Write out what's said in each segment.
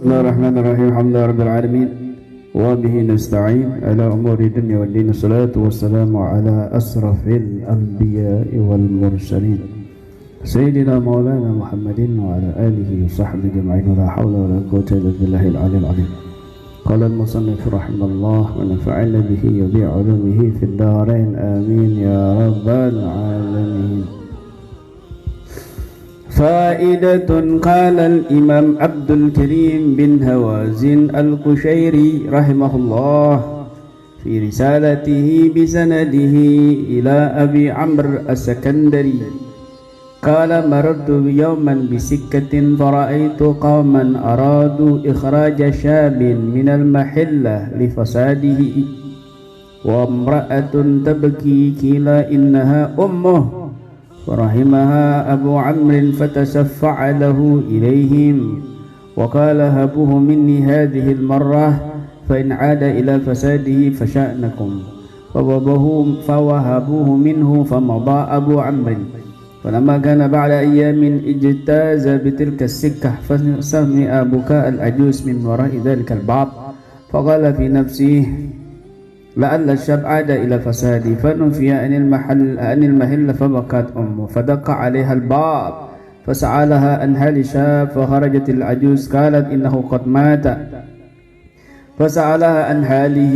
Bismillahirrahmanirrahim. Alhamdulillahirabbil alamin wa bihi nasta'in ala umuri dunya waddin. Wassalatu wassalamu ala asrafil anbiya'i wal mursalin sayyidina maulana Muhammadin wa ala alihi wa sahbihi ajma'in. La hawla wa la quwwata illa billahil aliyyil azim. Qala al-musannif rahimahullah wa nafa'ana bihi wa bi 'ulumihi fid dharain amin ya rabbal alamin. فائدة. قال الإمام عبد الكريم بن هوازن القشيري رحمه الله في رسالته بسنده إلى أبي عمرو السكندري قال: مررت يوما بسكة فرأيت قوما أرادوا إخراج شاب من المحلة لفساده وامرأة تبكي قيل إنها أمه فرحمها أبو عمرو فتشفع له إليهم وقال: هبوه مني هذه المرة فإن عاد إلى فساده فشأنكم. فوهبوه منه فمضى أبو عمرو. فلما كان بعد أيام اجتاز بتلك السكة فسمع بكاء العجوز من وراء ذلك الباب فقال في نفسه: لعل الشاب عاد إلى فسادي. فنفي عن المحل فبكت أمه فدق عليها الباب فسألها عن حال الشاب فخرجت العجوز قالت إنه قد مات. فسألها عن حاله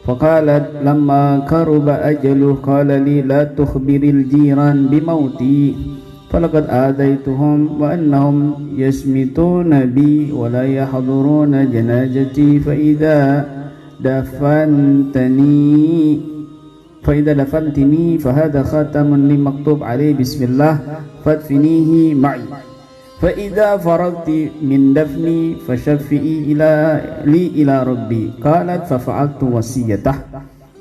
فقالت لما قرب أجله قال لي: لا تخبر الجيران بموتي فلقد آذيتهم وأنهم يشمتون بي ولا يحضرون جنازتي فإذا دفنتني فهذا خاتم لي مكتوب عليه بسم الله فادفنيه معي. فإذا فرغت من دفني فشفئي إلى ربي. قالت ففعلت وصيته.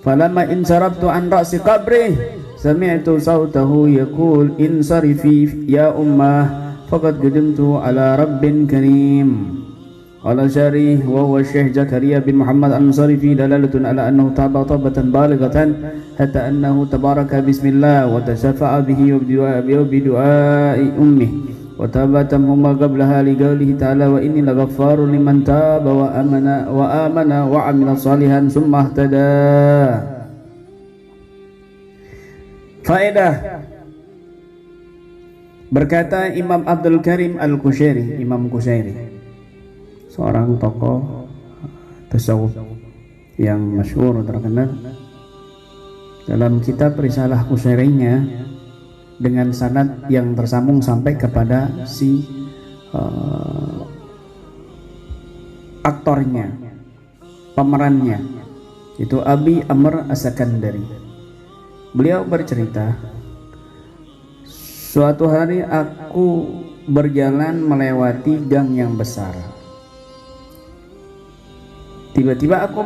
فلما انصرفت عن رأس قبره سمعت صوته يقول: انصرفي يا أمه فقد قدمت على رب كريم. قال الشارح وهو الشيخ زكريا بن محمد الأنصاري في دلالة على أنه تاب توبة بالغة حتى أنه تبارك بسم الله وتشفع به وبدعاء أمه وتاب تمهما قبلها لقوله تعالى: وإني لغفار لمن تاب وآمن وعمل صالحا ثم اهتدى. Faedah. Berkata Imam Abdul Karim Al-Qushairi, Imam Qushairi, seorang tokoh tasawuf yang masyhur terkenal, dalam kitab Risalah Qushairinya dengan sanad yang tersambung sampai kepada si aktornya, pemerannya, itu Abi Amr As-Sakandari. Beliau bercerita, suatu hari aku berjalan melewati gang yang besar. Tiba-tiba aku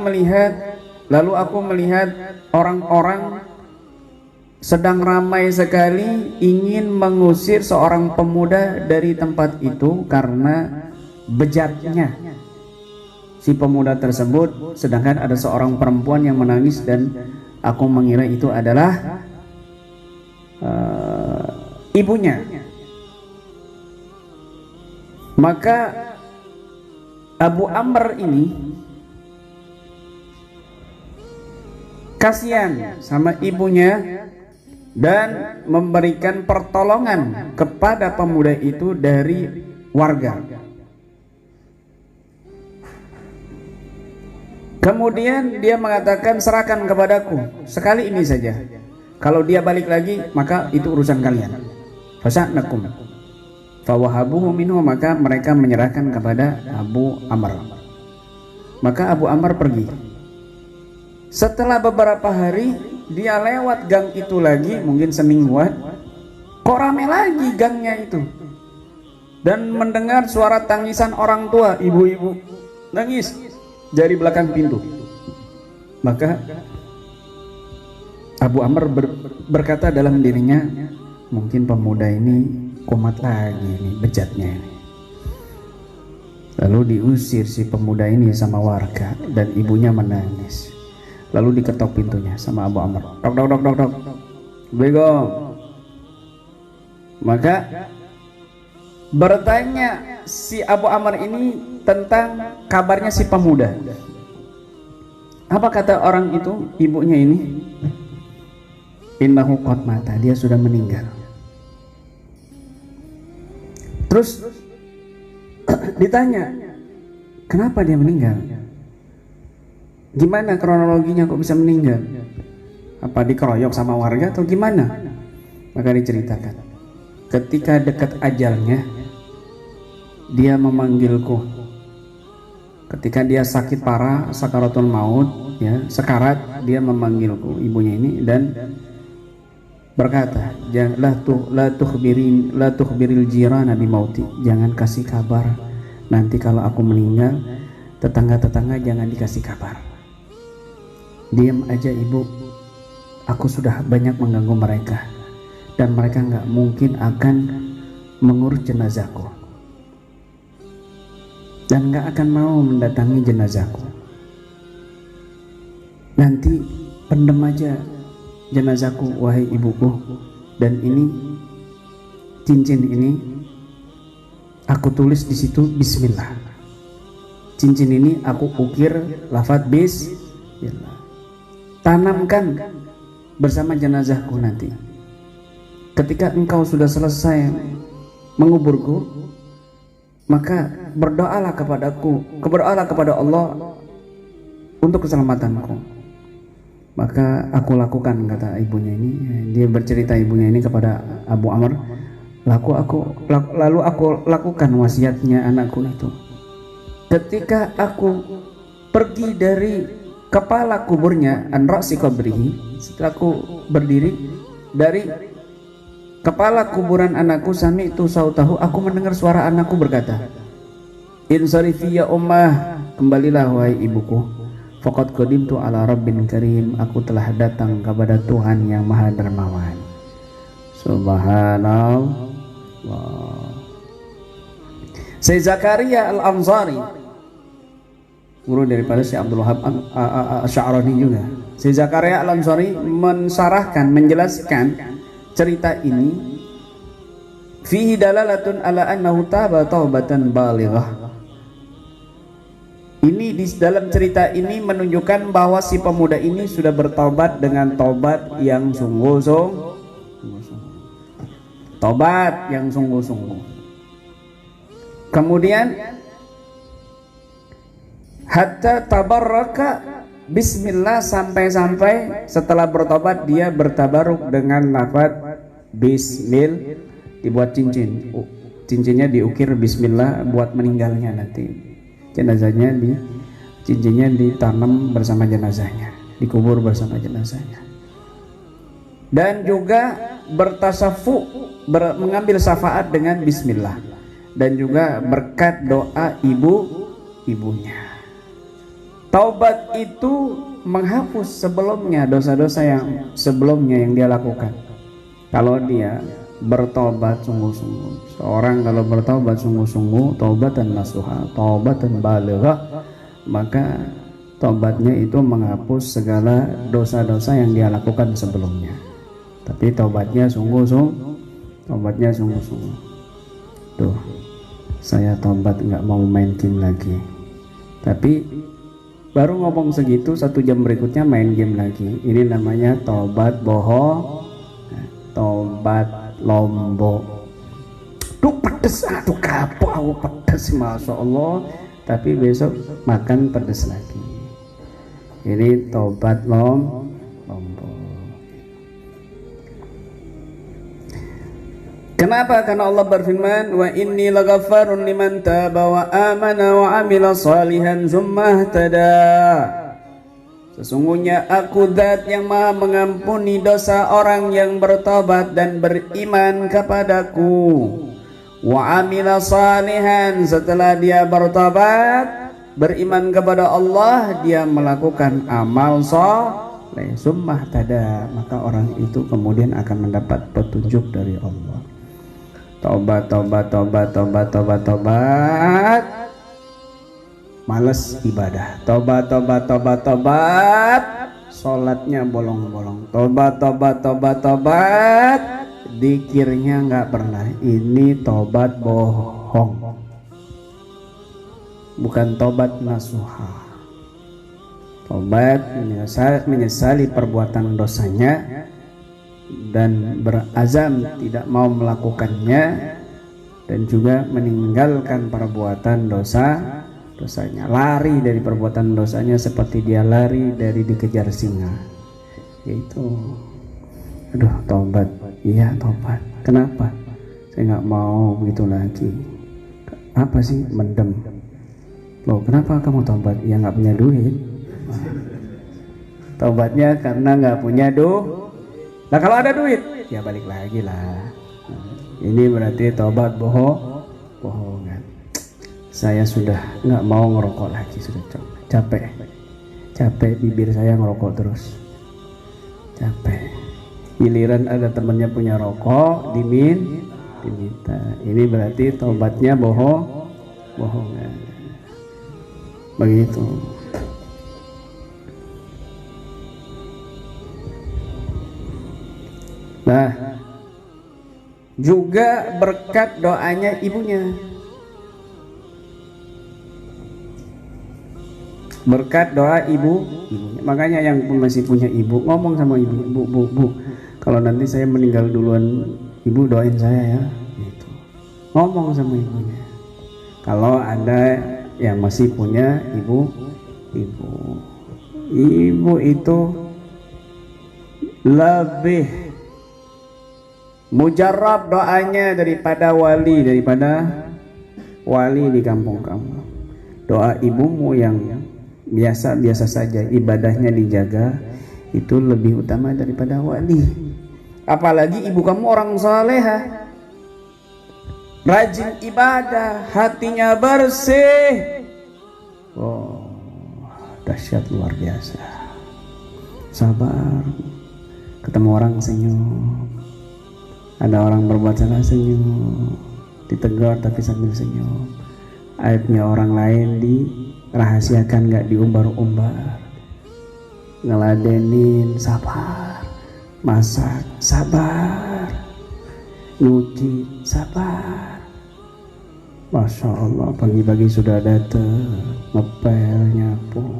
melihat orang-orang sedang ramai sekali ingin mengusir seorang pemuda dari tempat itu karena bejatnya si pemuda tersebut, sedangkan ada seorang perempuan yang menangis dan aku mengira itu adalah ibunya. Maka Abu Amr ini kasihan sama ibunya dan memberikan pertolongan kepada pemuda itu dari warga. Kemudian dia mengatakan, serahkan kepadaku sekali ini saja. Kalau dia balik lagi maka itu urusan kalian. Fasa'nakum. Fawahabuhu minhu, maka mereka menyerahkan kepada Abu Amr. Maka Abu Amr pergi. Setelah beberapa hari dia lewat gang itu lagi, mungkin semingguan, kok rame lagi gangnya itu, dan mendengar suara tangisan orang tua, ibu-ibu nangis dari belakang pintu. Maka Abu Amr berkata dalam dirinya, mungkin pemuda ini kumat lagi nih bejatnya ini. Lalu diusir si pemuda ini sama warga dan ibunya menangis. Lalu diketok pintunya sama Abu Amr. Dok. Begom. Maka Bertanya si Abu Amr ini tentang kabarnya si pemuda. Apa kata orang itu, ibunya ini? Innahu qad mata, dia sudah meninggal. Terus ditanya, kenapa dia meninggal? Gimana kronologinya kok bisa meninggal? Apa dikeroyok sama warga atau gimana? Maka diceritakan, ketika dekat ajalnya, dia memanggilku. Ketika dia sakit parah, sakaratul maut, ya, sekarat, dia memanggilku, ibunya ini, dan berkata, la tukhbiril jirana bi mauti, jangan kasih kabar nanti kalau aku meninggal, tetangga-tetangga jangan dikasih kabar. Diam aja ibu, aku sudah banyak mengganggu mereka dan mereka nggak mungkin akan mengurus jenazahku dan nggak akan mau mendatangi jenazahku. Nanti pendem aja jenazahku wahai ibuku, dan ini cincin ini aku tulis di situ bismillah. Cincin ini aku ukir lafaz bismillah. Tanamkan bersama jenazahku nanti. Ketika engkau sudah selesai menguburku, maka berdoalah kepada Allah untuk keselamatanku. Maka aku lakukan, kata ibunya ini. Dia bercerita ibunya ini kepada Abu Amr, lalu aku lakukan wasiatnya anakku itu. Ketika aku pergi dari kepala kuburnya, an ra'si qabrihi, setelah aku berdiri dari kepala kuburan anakku, sami itu sautahu, aku mendengar suara anakku berkata, insarifi ya ummah, kembalilah wahai ibuku, faqad qadimtu ala rabbin karim, aku telah datang kepada Tuhan yang maha dermawan. Subhanallah. Syekh Zakaria Al-Ansari, guru daripada Syekh Abdul Wahab Asy'arani juga, Syekh Zakaria Al-Ansari mensarahkan, menjelaskan cerita ini, fihi dalalatun ala annahu taba taubatan balighah. Ini di dalam cerita ini menunjukkan bahwa si pemuda ini sudah bertobat dengan tobat yang sungguh-sungguh. Tobat yang sungguh-sungguh. Kemudian hatta tabarraka bismillah, sampai-sampai setelah bertobat dia bertabaruk dengan lafaz bismillah, dibuat cincin. Cincinnya diukir bismillah buat meninggalnya nanti. Jenazahnya cincinnya ditanam bersama jenazahnya, dikubur bersama jenazahnya. Dan juga bertasafu, mengambil syafaat dengan bismillah, dan juga berkat doa ibunya. Taubat itu menghapus sebelumnya dosa-dosa yang sebelumnya yang dia lakukan. Kalau dia bertobat sungguh-sungguh, seorang kalau bertobat sungguh-sungguh, taubatan nasuha, taubatan balighah, maka taubatnya itu menghapus segala dosa-dosa yang dia lakukan sebelumnya. Tapi taubatnya sungguh-sungguh, taubatnya sungguh-sungguh. Tuh, saya taubat nggak mau main game lagi. Tapi baru ngomong segitu, 1 jam berikutnya main game lagi. Ini namanya taubat bohong, taubat lombok. Tuh pedes, aduh kapok aku pedes, masya Allah. Tapi besok makan pedes lagi. Ini taubat lombok. Kenapa? Karena Allah berfirman, wa inni laghaffarun liman taba wa amana wa amila salihan tsumma ihtada. Sesungguhnya aku zat yang maha mengampuni dosa orang yang bertobat dan beriman kepadaku. Wa amila salihan, setelah dia bertobat, beriman kepada Allah, dia melakukan amal saleh, tsumma ihtada, maka orang itu kemudian akan mendapat petunjuk dari Allah. Tobat, tobat, tobat, tobat, tobat, tobat, males ibadah. Tobat, tobat, tobat, tobat, sholatnya bolong-bolong. Tobat, tobat, tobat, tobat, dikirnya nggak pernah. Ini tobat bohong, bukan tobat nasuha. Tobat menyesali perbuatan dosanya dan berazam tidak mau melakukannya, dan juga meninggalkan perbuatan dosanya, lari dari perbuatan dosanya seperti dia lari dari dikejar singa. Itu, aduh, tobat, iya tobat. Kenapa? Saya nggak mau begitu lagi. Apa sih? Mendem. Loh, kenapa kamu tobat? Ya nggak punya duit. Tobatnya karena nggak punya duit. Nah kalau ada duit, ya balik lagi lah. Ini berarti tobat bohongan. Saya sudah nggak mau ngerokok lagi, sudah capek bibir saya ngerokok terus, capek. Giliran ada temennya punya rokok, diminta. Ini berarti tobatnya bohongan. Begitu. Nah, juga berkat doanya ibunya. Berkat doa ibunya. Makanya yang masih punya ibu, ngomong sama ibu, bu, kalau nanti saya meninggal duluan, ibu doain saya ya. Gitu. Ngomong sama ibunya. Kalau ada yang masih punya ibu itu lebih mujarab doanya daripada wali di kampung kamu. Doa ibumu yang biasa saja, ibadahnya dijaga, itu lebih utama daripada wali. Apalagi ibu kamu orang salehah, rajin ibadah, hatinya bersih. Oh, dahsyat, luar biasa. Sabar, ketemu orang senyum. Ada orang berbuat salah senyum, ditegur tapi sambil senyum. Aibnya orang lain dirahasiakan, gak diumbar-umbar. Ngeladenin, sabar. Masak, sabar. Nyuci, sabar. Masya Allah, pagi-pagi sudah datang, ngepel, nyapu,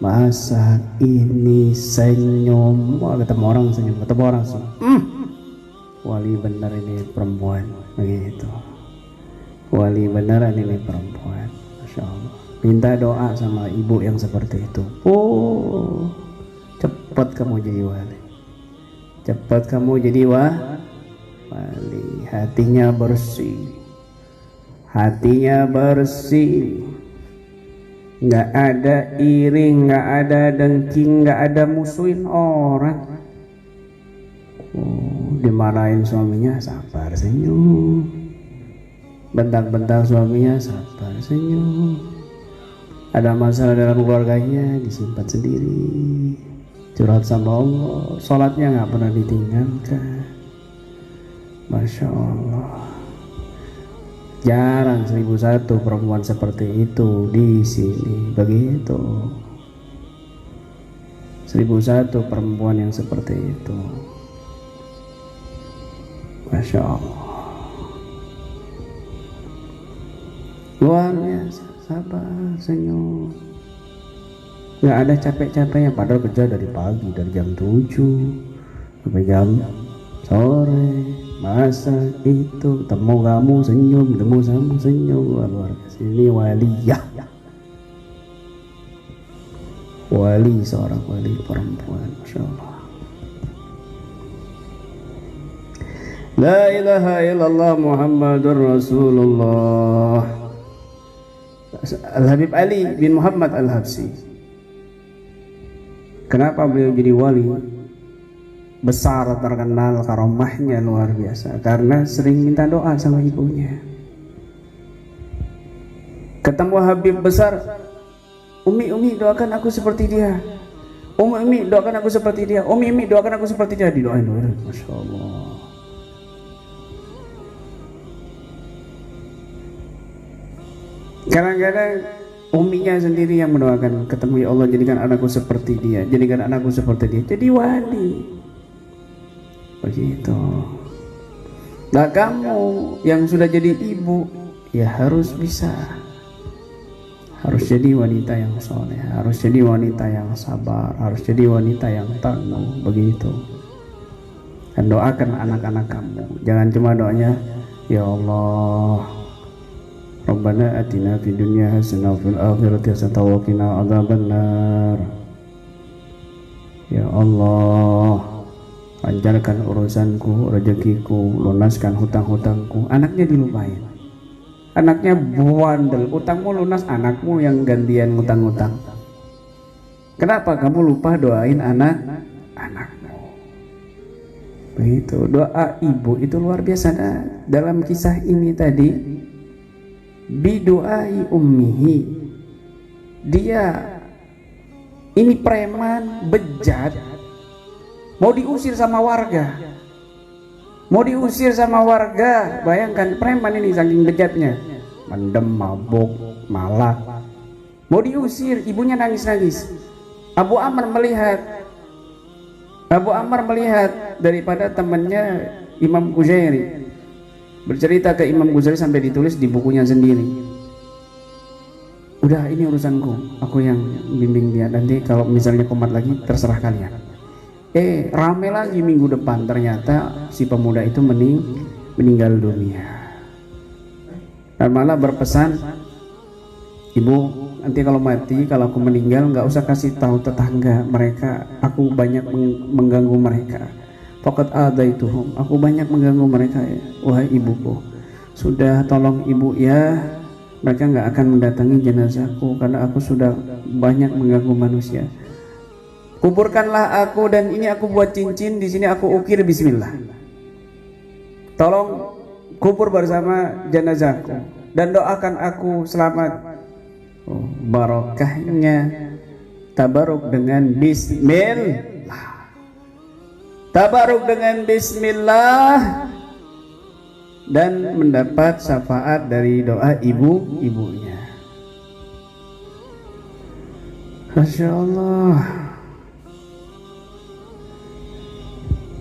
masak, ini senyum. Wah, ketemu orang senyum. Wali benar ini perempuan, begitu. Wali beneran ini perempuan, Masya Allah. Minta doa sama ibu yang seperti itu. Oh, cepat kamu jadi wali, cepat kamu jadi wali. Hatinya bersih, nggak ada iri, nggak ada dengki, nggak ada musuhin orang. Oh, dimarahin suaminya, sabar senyum. Bentak-bentak suaminya, sabar senyum. Ada masalah dalam keluarganya, disimpan sendiri. Curhat sama Allah, sholatnya nggak pernah ditinggalkan. Masya Allah. Jarang 1001 perempuan seperti itu di sini. Begitu. 1001 perempuan yang seperti itu. Masya Allah, luar biasa. Sabar, senyum, nggak ada capek-capeknya. Padahal kerja dari pagi, dari jam 7 sampai jam sore, masak itu, ketemu kamu senyum, ketemu kamu senyum. Luar biasa. Ini waliyah, wali, seorang wali perempuan. Masya Allah. La ilaha illallah Muhammadur Rasulullah. Al-Habib Ali bin Muhammad Al-Habsyi. Kenapa beliau jadi wali besar, terkenal, karomahnya luar biasa? Karena sering minta doa sama ibunya. Ketemu Habib besar, Umi doakan aku seperti dia. Umi doakan aku seperti dia. Umi doakan aku seperti dia. Didoain. Masya Allah. Kadang-kadang uminya sendiri yang mendoakan, ketemu, ya Allah jadikan anakku seperti dia, jadikan anakku seperti dia, jadi wali. Begitu. Nah kamu yang sudah jadi ibu ya harus bisa, harus jadi wanita yang soleh, harus jadi wanita yang sabar, harus jadi wanita yang tangguh, begitu. Dan doakan anak-anak kamu, jangan cuma doanya ya Allah Rabbana atina fid dunya hasanah wa fil akhirati hasanah wa qina adzabannar. Ya Allah, lancarkan urusanku, rezekiku, lunaskan hutang-hutangku. Anaknya dilupain, anaknya bandel, utangmu lunas, anakmu yang gantian ngutang-ngutang. Kenapa kamu lupa doain anakmu? Begitu, doa ibu itu luar biasa. Nah, dalam kisah ini tadi, bidu'ai ummihi, dia ini preman bejat, mau diusir sama warga, bayangkan preman ini saking bejatnya, mendem, mabuk, malak, mau diusir, ibunya nangis-nangis. Abu Amr melihat daripada temannya Imam Quzairi bercerita ke Imam Quzairi sampai ditulis di bukunya sendiri. Udah, ini urusanku, aku yang bimbing dia, nanti kalau misalnya komat lagi terserah kalian. Rame lagi minggu depan, ternyata si pemuda itu meninggal dunia. Dan malah berpesan, ibu nanti kalau mati, kalau aku meninggal nggak usah kasih tahu tetangga mereka, aku banyak mengganggu mereka. Faqad adaituhum, aku banyak mengganggu mereka ya. Wahai ibuku, sudah tolong ibu ya, mereka nggak akan mendatangi jenazahku karena aku sudah banyak mengganggu manusia. Kuburkanlah aku, dan ini aku buat cincin, di sini aku ukir bismillah. Tolong kubur bersama jenazahku dan doakan aku selamat. Barokahnya tabaruk dengan bismillah, tabaruk dengan bismillah, dan mendapat syafaat dari doa ibunya. Masya Allah.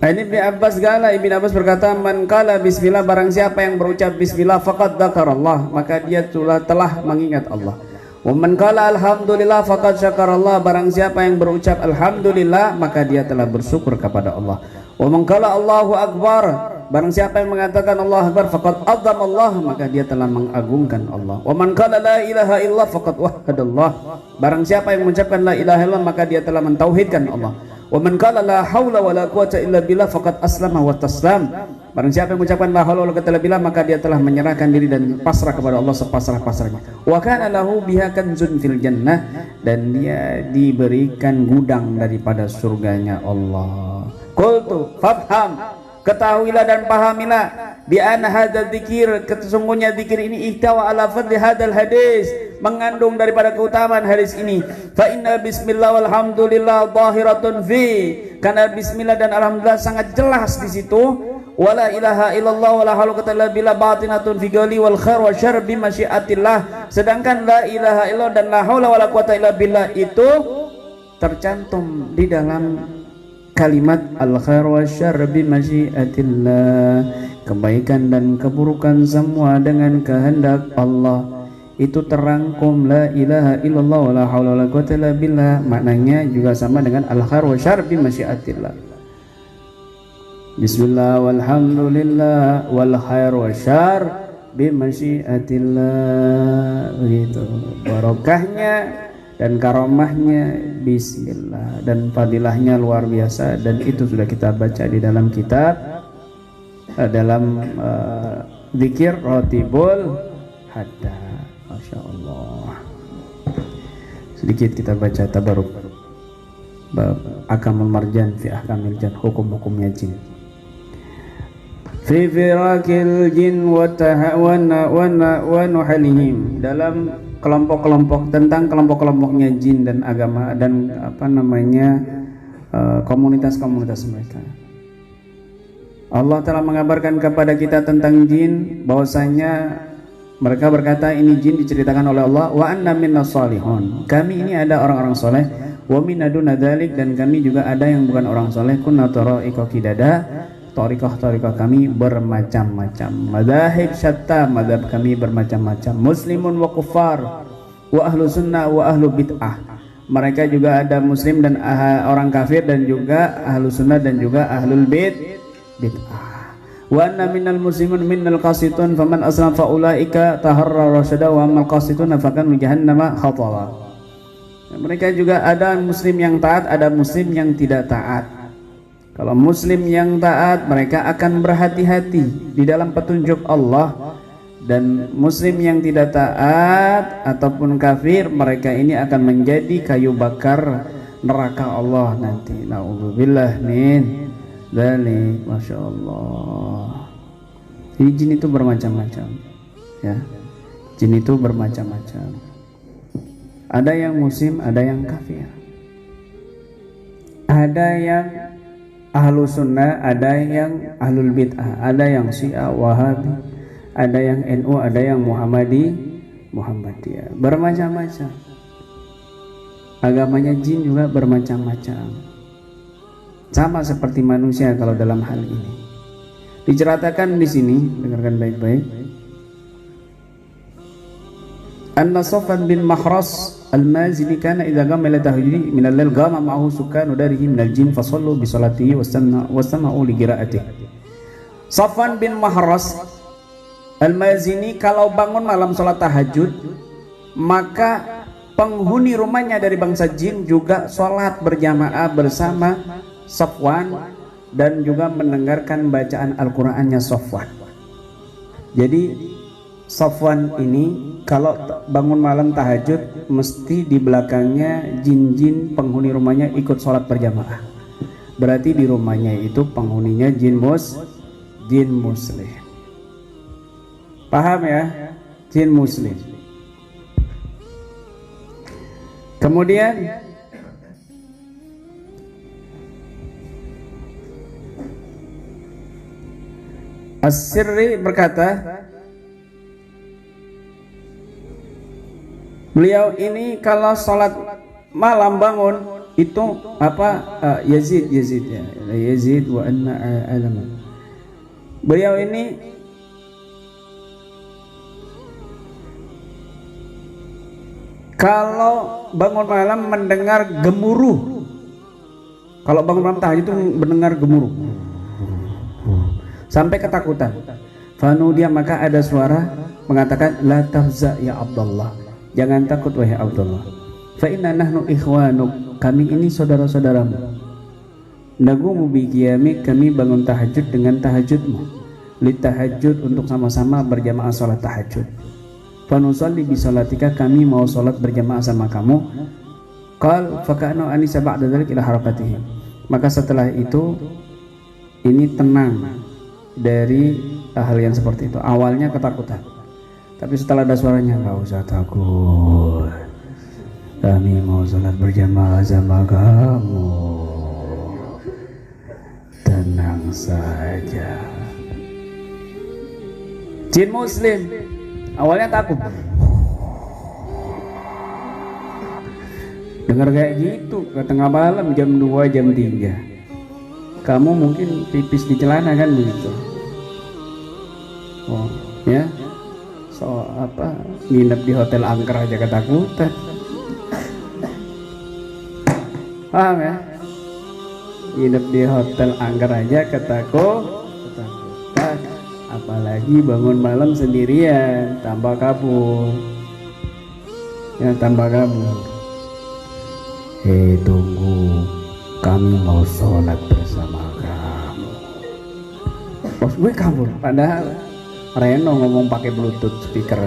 Ini Ibn Abbas gala, Ibn Abbas berkata, man qala bismillah, barang siapa yang berucap bismillah, faqad dzakarallah, maka dia telah mengingat Allah. Wa man qala alhamdulillah faqad syakarallah, barang siapa yang berucap alhamdulillah maka dia telah bersyukur kepada Allah. Wa man qala Allahu akbar, barang siapa yang mengatakan Allah akbar faqad adzama Allah, maka dia telah mengagungkan Allah. Wa man qala la ilaha illallah faqad wahhadallah, barang siapa yang mengucapkan la ilaha illallah maka dia telah mentauhidkan Allah. Wa man qala la haula wala quwwata illa billah faqad aslama wa taslam, barang siapa yang mengucapkan la haula wala quwwata illa billah maka dia telah menyerahkan diri dan pasrah kepada Allah sepasrah-pasrahnya. Wa kana lahu biha kanzun fil jannah, dan dia diberikan gudang daripada surganya Allah. Qultu fafham, ketahuilah dan pahamilah, bi anna hadzal dzikir, sesungguhnya zikir ini ihtawa ala fadli hadzal hadis, mengandung daripada keutamaan hadis ini. Fa inna bismillah walhamdulillah zahiratun fi, karena bismillah dan alhamdulillah sangat jelas di situ. Wala ilaha illallah wala haula quwwata illa billah batinatun fi qawli wal khair wa syarr bi masyiatillah, sedangkan la ilaha illallah dan la haula wala quwwata illa billah itu tercantum di dalam kalimat al khair wa syarr bi masyiatillah, kebaikan dan keburukan semua dengan kehendak Allah. Itu terangkum la ilaha illallah wala haula wala quwwata illa billah, maknanya juga sama dengan al khair wa syarr bi masyiatillah. Bismillah walhamdulillah wal khair wa syarr bi masyiatillah, begitu barokahnya dan karomahnya bismillah, dan fadilahnya luar biasa, dan itu sudah kita baca di dalam kitab dalam zikir Ratibul Hadda. Masya Allah. Sedikit kita baca tabaruk bab Ahkamul Marjan fi Ahkamil Jan, hukum-hukumnya jin. Fi firakil jin wa nuhalihim, dalam kelompok-kelompok, tentang kelompok-kelompoknya jin dan agama dan komunitas-komunitas mereka. Allah telah mengabarkan kepada kita tentang jin bahwasanya mereka berkata, ini jin diceritakan oleh Allah, wa anna minnas salihun, kami ini ada orang-orang soleh, wa minna duna dzalik, dan kami juga ada yang bukan orang soleh, kunna tara'iqa qidada, Tariqah kami bermacam-macam. Madzahib syatta, madhab kami bermacam-macam. Muslimun wa kuffar, wa ahlu sunnah wa ahlu bid'ah. Mereka juga ada muslim dan orang kafir, dan juga ahlu sunnah dan juga ahlul bid'ah. Wa anna minal muslimun minnal qasitun faman aslam fa ulaika taharra rasyada wa amal qasitun fakan jahannama khatara. Mereka juga ada muslim yang taat, ada muslim yang tidak taat. Kalau muslim yang taat, mereka akan berhati-hati di dalam petunjuk Allah, dan muslim yang tidak taat ataupun kafir, mereka ini akan menjadi kayu bakar neraka Allah nanti. Na'udzubillah min dzalik. Masya Allah. Jadi jin itu bermacam-macam, ya. Jin itu bermacam-macam. Ada yang muslim, ada yang kafir. Ada yang ahlu sunnah, ada yang ahlul bid'ah, ada yang syiah, wahabi, ada yang NU, ada yang Muhammadiyah. Bermacam-macam. Agamanya jin juga bermacam-macam. Sama seperti manusia kalau dalam hal ini. Diceritakan di sini, dengarkan baik-baik. Anna Safwan bin Mahras al-Mazini kana idza qama ila tahajjudi min al-lail qama ma'ahu sukanu darihi min al-jin fa sallu bi salatihi wa sama'u li qira'atihi. Safwan bin Mahras al-Mazini kalau bangun malam salat tahajud, maka penghuni rumahnya dari bangsa jin juga salat berjamaah bersama Safwan dan juga mendengarkan bacaan Al-Qur'annya Safwan. Jadi Safwan ini kalau bangun malam tahajud, mesti di belakangnya jin-jin penghuni rumahnya ikut sholat berjamaah. Berarti di rumahnya itu penghuninya jin muslim. Paham ya? Jin muslim. Kemudian As-Sirri berkata, beliau ini kalau sholat malam bangun itu Yazid ya, Yazid wa anna alam. Beliau ini kalau bangun malam mendengar gemuruh. Kalau bangun malam tahajud itu mendengar gemuruh sampai ketakutan. Fanudia, maka ada suara mengatakan, la tahza ya Abdullah, jangan takut wahai Abdullah. Fa inna nahnu ikhwanuk, kami ini saudara-saudaramu. Nagumu bi qiyamik, kami bangun tahajud dengan tahajudmu. Litahajud, untuk sama-sama berjamaah salat tahajud. Fa nusalli bi salatika, kami mau salat berjamaah sama kamu. Qal fa ka'anna anisa ba'da dzalik ila harakatihi. Maka setelah itu ini tenang dari hal yang seperti itu. Awalnya ketakutan, tapi setelah ada suaranya, nggak usah takut, kami mau sholat berjamaah sama kamu, tenang saja. Jin muslim awalnya takut, dengar kayak gitu ke tengah malam jam 2 jam 3, kamu mungkin pipis di celana kan begitu. Oh ya, so nginep di hotel angker aja ketakutan. Paham ya? Nginep di hotel angker aja ketakutan, apalagi bangun malam sendirian, tambah kabur ya, tambah kabur. Tunggu, kami mau sholat bersama kamu. Bos gue kabur, padahal Reno ngomong pakai bluetooth speaker.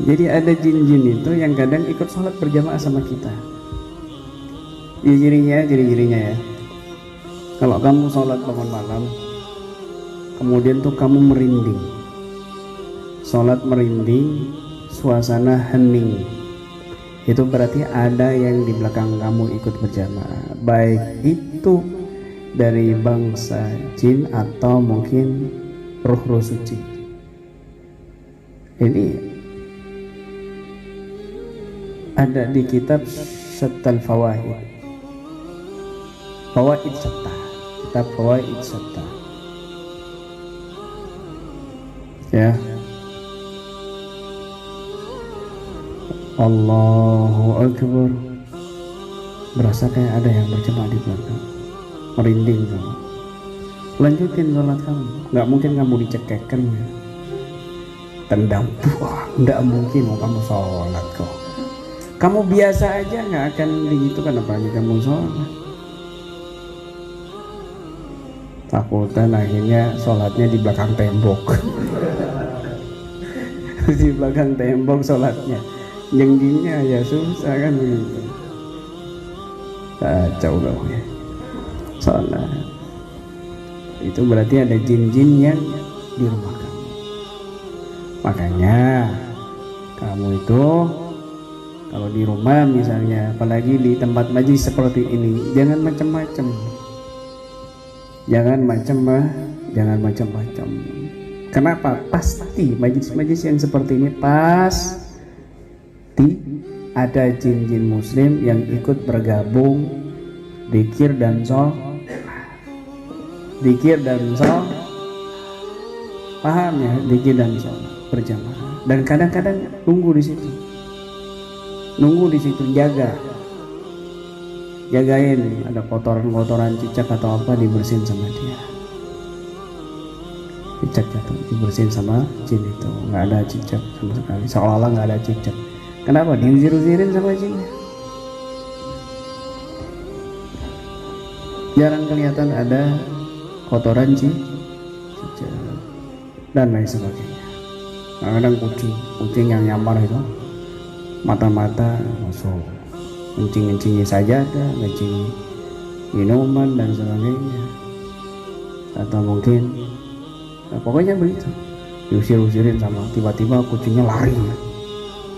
Jadi ada jin-jin itu yang kadang ikut sholat berjamaah sama kita. Ya, ciri-cirinya ya. Kalau kamu sholat bangun malam, kemudian tuh kamu merinding, sholat merinding, suasana hening, itu berarti ada yang di belakang kamu ikut berjamaah, baik itu dari bangsa jin atau mungkin roh-roh suci. Ini ada di kitab Syattal Fawaid, Fawaid Syatta, kitab Fawaid Syatta ya. Allahu Akbar. Berasa kayak ada yang berjemaah di belakang, merinding kamu. Lanjutin sholat kamu, nggak mungkin kamu dicekekkan ya. Tendang, wah nggak mungkin mau kamu sholat kok. Kamu biasa aja nggak akan digitukan, apalagi kamu sholat. Takutan akhirnya sholatnya di belakang tembok. Di belakang tembok sholatnya, jengdingnya ya susah kan begitu. Kacau loh ya sholat. Itu berarti ada jin-jin yang di rumah kamu. Makanya kamu itu kalau di rumah misalnya, apalagi di tempat majlis seperti ini, jangan macam-macam. Jangan macam-macam. Kenapa? Pasti majlis-majlis yang seperti ini pasti ada jin-jin muslim yang ikut bergabung dzikir dan paham ya, dzikir dan sholat berjamaah. Dan kadang-kadang nunggu di situ, jagain ada kotoran cicak atau apa, dibersihin sama dia. Cicak jatuh dibersihin sama jin itu, nggak ada cicak sama sekali, seolah-olah nggak ada cicak. Kenapa? Diusir-usirin sama jinnya. Jarang kelihatan ada kotoran cicak dan lain sebagainya. Kadang kucing yang nyamar itu, mata-mata masuk, ngencing saja ada, ngencing minuman dan sebagainya, atau mungkin pokoknya begitu, diusir-usirin sama, tiba-tiba kucingnya lari,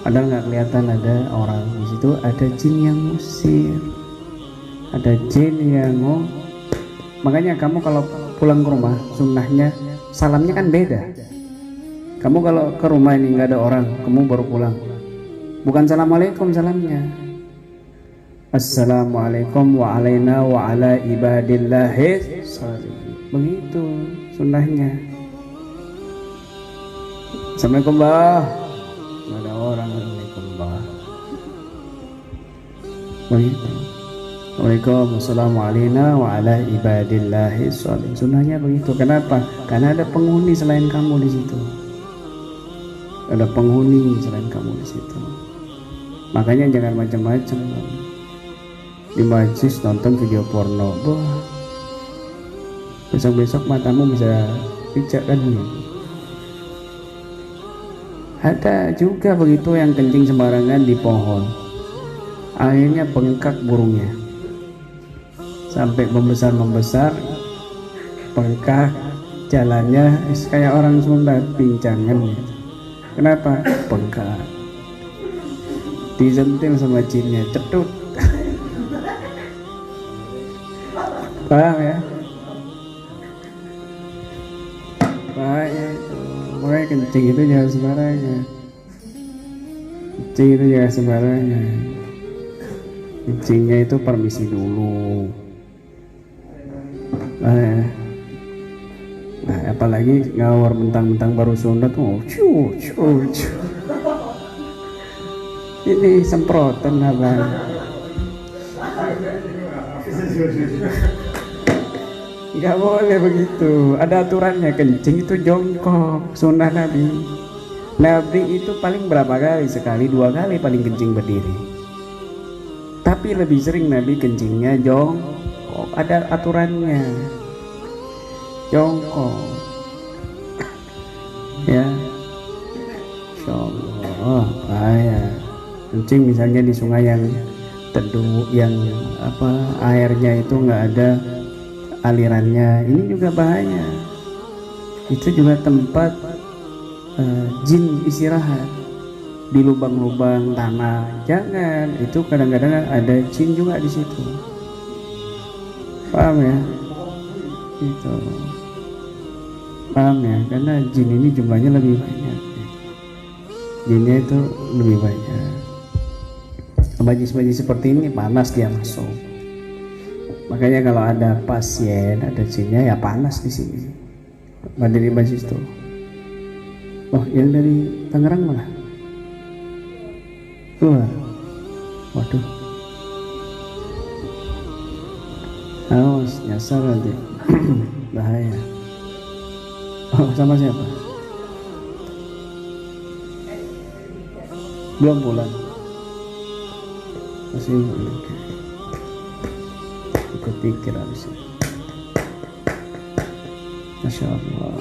padahal nggak kelihatan ada orang di situ. Ada jin yang ngusir, ada jin yang makanya kamu kalau pulang ke rumah, sunnahnya salamnya kan beda. Kamu kalau ke rumah ini nggak ada orang, kamu baru pulang, bukan assalamualaikum salamnya, assalamualaikum wa alaina wa ala ibadillahi sholihin. Begitu sunnahnya. Assalamualaikum bah, nggak ada orang, assalamualaikum bah, begitu. Waalaikumsalam alaina wa ala ibadillahi sholihin. Sunnahnya begitu. Kenapa? Karena ada penghuni selain kamu di situ. Ada penghuni selain kamu di situ. Makanya jangan macam-macam. Di majlis nonton video porno, wah, besok-besok matamu bisa picak kan nih. Ada juga begitu yang kencing sembarangan di pohon, akhirnya bengkak burungnya sampai membesar, bengkak, jalannya kayak orang Sunda, pincangan gitu. Kenapa? Bengkak, disentil sama jinnya, cedut. Paham ya? Bahaya itu. Makanya kencing itu jangan sembarangan. Kencingnya itu permisi dulu. Nah, apalagi ngawur mentang-mentang baru sunat, ini semprotan abang. Nggak boleh begitu, ada aturannya. Kencing itu jongkok, sunnah Nabi. Nabi itu paling berapa kali? Sekali, 2 kali paling kencing berdiri. Tapi lebih sering Nabi kencingnya jongkok, ada aturannya. Jongkok. Ya. Insyaallah, bahaya. Kencing misalnya di sungai yang teduh, yang airnya itu nggak ada alirannya, ini juga bahaya. Itu juga tempat jin istirahat, di lubang-lubang tanah. Jangan, itu kadang-kadang ada jin juga di situ. Paham ya? Itu paham ya? Karena jin ini jumlahnya lebih banyak. Jinnya itu lebih banyak. majlis-majlis seperti ini panas dia masuk. Makanya kalau ada pasien, ada jinnya ya panas di sini. Mandiri majlis tuh. Oh, yang dari Tangerang mana? Keluar. Waduh. Awas, nyasar nanti. Bahaya. Oh, sama siapa? Belum pulang. Masih ikut pikir habis ini. Masya Allah.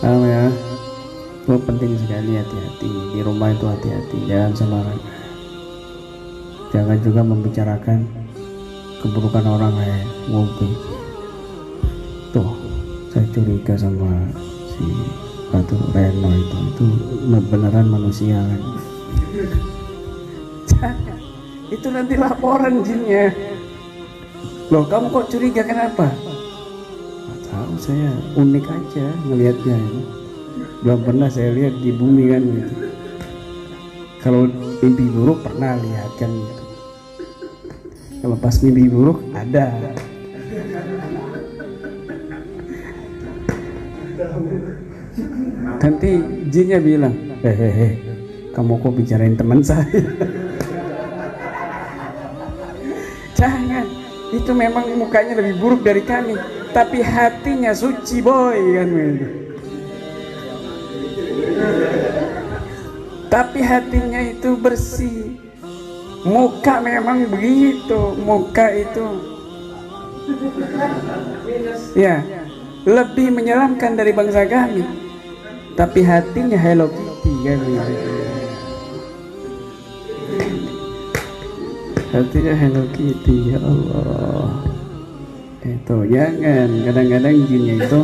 Ya, itu penting sekali, hati-hati di rumah itu, hati-hati, jangan sembarangan. Jangan juga membicarakan keburukan orang kayak ngopi. Tuh, saya curiga sama si Ratu Reno itu beneran manusia kan? Jangan, itu nanti laporan jinnya. Loh, kamu kok curiga, kenapa? Nggak tahu, saya unik aja ngelihatnya. Belum pernah saya lihat di bumi kan gitu. Kalau mimpi buruk pernah lihat kan gitu. Kalau pas mimpi buruk ada. Nanti jinnya bilang, hehehe, kamu kok bicarain teman saya? Jangan, itu memang mukanya lebih buruk dari kami, tapi hatinya suci boy kan gitu. Tapi hatinya itu bersih. Muka memang begitu, muka itu ya lebih menyeramkan dari bangsa kami, tapi hatinya Hello Kitty kan gitu. Hatinya Hello Kitty, ya Allah. Itu jangan, kadang-kadang jinnya itu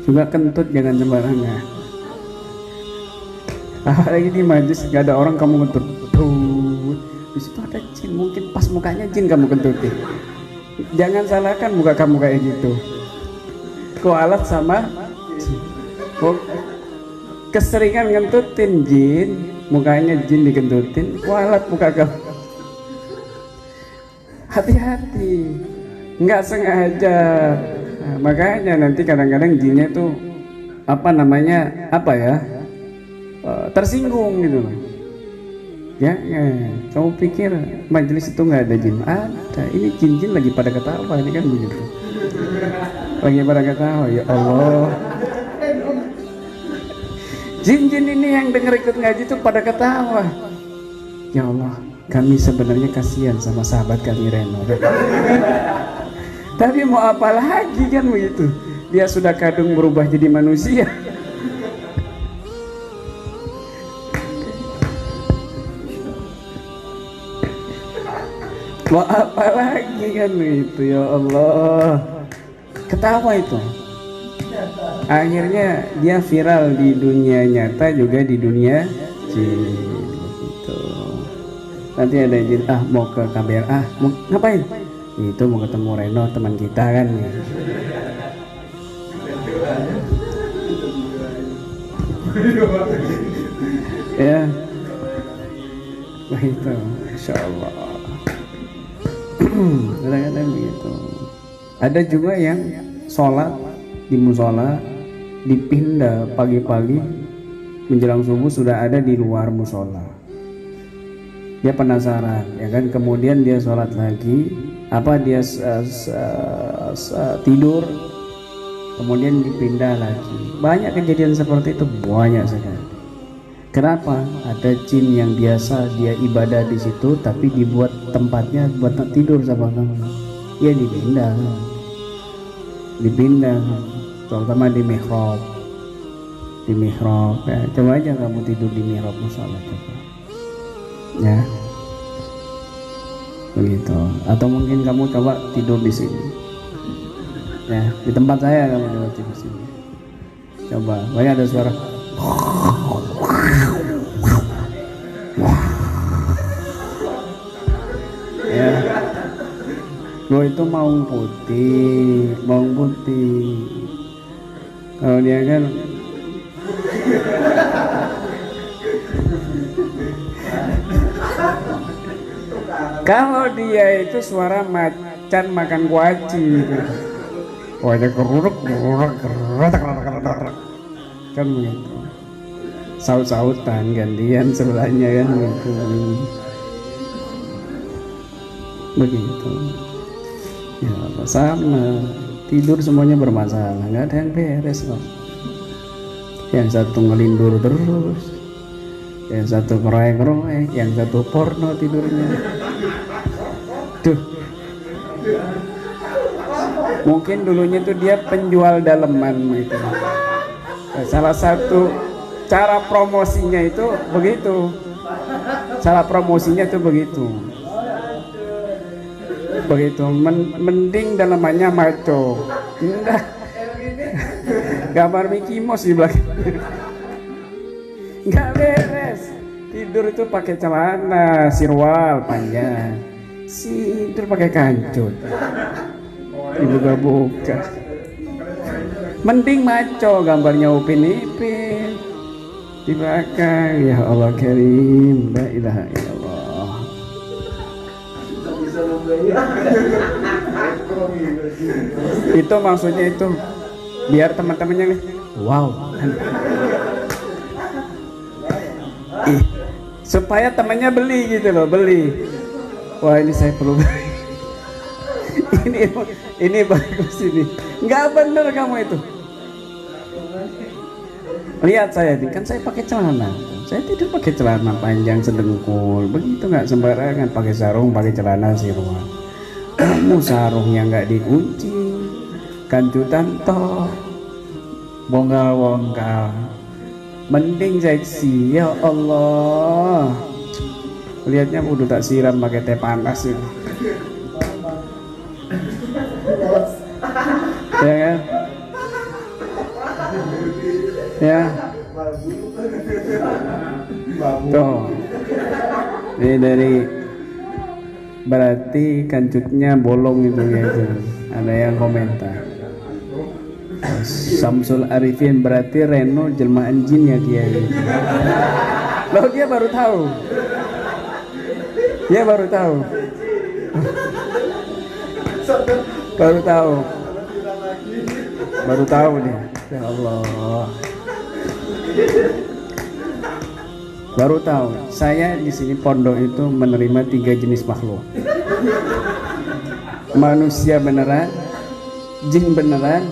juga kentut, jangan sembarangan. Lagi di majlis gak ada orang kamu kentut, di situ ada jin, mungkin pas mukanya jin kamu kentutin. Jangan salahkan muka kamu kayak gitu. Kualat sama jin. Keseringan ngentutin jin, mukanya jin dikentutin, kualat muka kamu. Hati-hati, nggak sengaja. Nah, makanya nanti kadang-kadang jinnya tuh tersinggung gitu loh. Ya, kamu pikir majelis itu nggak ada jin? Ada. Ini jin-jin lagi pada ketawa, ini kan begitu. Lagi pada ketawa, ya Allah. Jin-jin ini yang denger ikut ngaji tuh pada ketawa. Ya Allah, kami sebenarnya kasihan sama sahabat kami Reno. Tapi mau apa lagi kan begitu? Dia sudah kadung berubah jadi manusia. Mau apa lagi kan itu, ya Allah. Ketawa itu. Akhirnya dia viral di dunia nyata juga di dunia jin gitu. Nanti ada jin, mau ke KBR, mau ngapain? Itu mau ketemu Reno, teman kita kan. Ya, begitu, Insya Allah. Kadang-kadang begitu. Ada juga yang sholat di musola, dipindah pagi-pagi menjelang subuh sudah ada di luar musola. Dia penasaran, ya kan? Kemudian dia sholat lagi, dia tidur, kemudian dipindah lagi. Banyak kejadian seperti itu, banyak sekali. Kenapa? Ada jin yang biasa dia ibadah di situ, tapi dibuat tempatnya buat tidur sama kamu. Ya dipindah, terutama di mihrab. Ya, coba aja kamu tidur di mihrab musola coba. Ya, begitu. Atau mungkin kamu coba tidur di sini. Ya, di tempat saya kamu coba tidur di sini. Coba, banyak ada suara. Ya, lo itu bawang putih. Kalau dia kan Kalau dia itu suara macan makan kuaci gitu. Wajah keruruk kan begitu. Saut-sautan gantian sebelahnya kan begitu. Begitu. Ya sama. Tidur semuanya bermasalah, nggak ada yang beres loh. Yang satu ngelindur terus, yang satu ngeroek-ngeroek, yang satu porno tidurnya. Duh. Mungkin dulunya tuh dia penjual daleman gitu. Salah satu cara promosinya itu begitu. Cara promosinya tuh begitu. Mending dalamannya maco. Enggak. Gambar Mickey Mouse di belakang. Enggak beres. Tidur itu pakai celana sirwal panjang. Tidur pakai kancut. Dibuka-buka. Mending maco, gambarnya Upin Ipin di belakang. Ya Allah Karim, la ilaha illallah. Itu maksudnya itu biar teman-temannya nih, wow. Supaya temannya beli gitu loh, beli. Wah ini saya perlu beli. ini bagus ini. Nggak bener kamu itu. Lihat saya nih, kan saya pakai celana. Saya tidur pakai celana panjang sedengkul. Begitu nggak sembarangan pakai sarung, pakai celana sirwal. Kamu sarungnya nggak dikunci, kancutan toh, bongkal-bongkal. Mending seksi, ya Allah. Lihatnya udah tak siram pakai teh panas itu. Ya kan? Ya. Tuh. Ini dari berarti kancutnya bolong itu ya itu. Ada yang komentar. Samsul Arifin berarti Reno jelmaan jin ya Kiai. Loh dia baru tahu. Dia baru tahu. Baru tahu. Baru tahu nih. Ya Allah. Baru tahu. Saya di sini pondok itu menerima 3 jenis makhluk. Manusia beneran, jin beneran.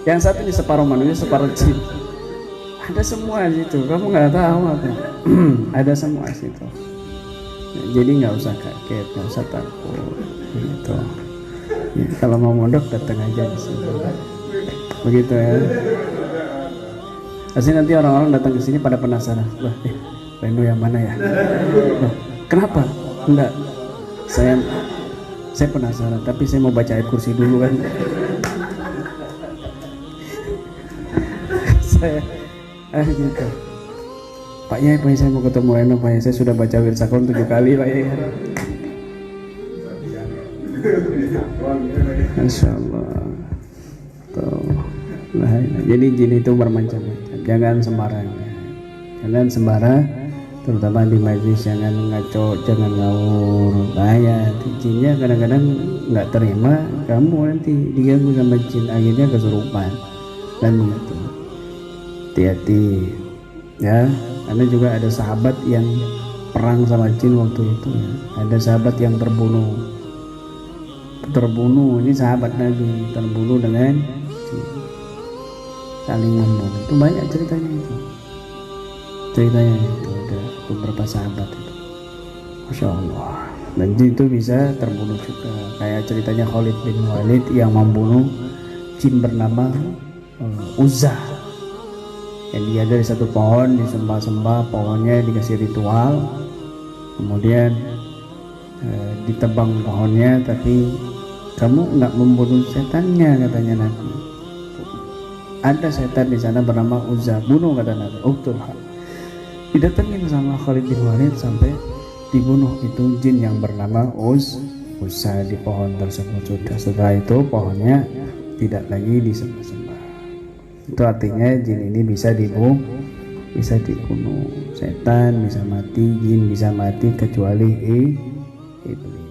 Yang satu ini separuh manusia, separuh jin. Ada semua di situ. Kamu nggak tahu apa? Ada semua di situ. Jadi nggak usah kaget, nggak usah takut. Gitu. Ya, kalau mau mondok datang aja di sini. Begitu ya. Pasti nanti orang-orang datang ke sini pada penasaran. Loh, Reno yang mana ya? Loh, kenapa? Enggak. Saya penasaran, tapi saya mau baca ayat kursi dulu kan. Saya gitu. Pak Yai, saya mau ketemu Reno, Pak Yai. Saya sudah baca Wirsakon 7 kali, Pak Yai. Masya Allah. Nah, jadi jin itu bermacam-macam. Jangan sembarang, terutama di majelis. Jangan ngaco, jangan ngawur. Bahaya. Jinnya kadang-kadang nggak terima, kamu nanti diganggu sama jin, akhirnya kesurupan dan begitu. Hati-hati ya. Karena juga ada sahabat yang perang sama jin waktu itu ya. Ada sahabat yang terbunuh, ini sahabat Nabi terbunuh dengan jin, saling membunuh. Itu banyak ceritanya itu ada beberapa sahabat itu, Masya Allah. Dan jin itu bisa terbunuh juga, kayak ceritanya Khalid bin Walid yang membunuh jin bernama Uzza, yang dia dari satu pohon disembah-sembah, pohonnya dikasih ritual, kemudian ditebang pohonnya, tapi kamu nggak membunuh setannya, katanya Nabi. Ada setan di sana bernama Uzza, bunuh, kata Nabi. Betul. Didatengin sama Khalid bin Walid sampai dibunuh itu jin yang bernama Uzza di pohon tersebut. Sudah setelah itu pohonnya tidak lagi disembah-sembah. Itu artinya jin ini bisa dibunuh. Setan bisa mati, jin bisa mati, kecuali iblis.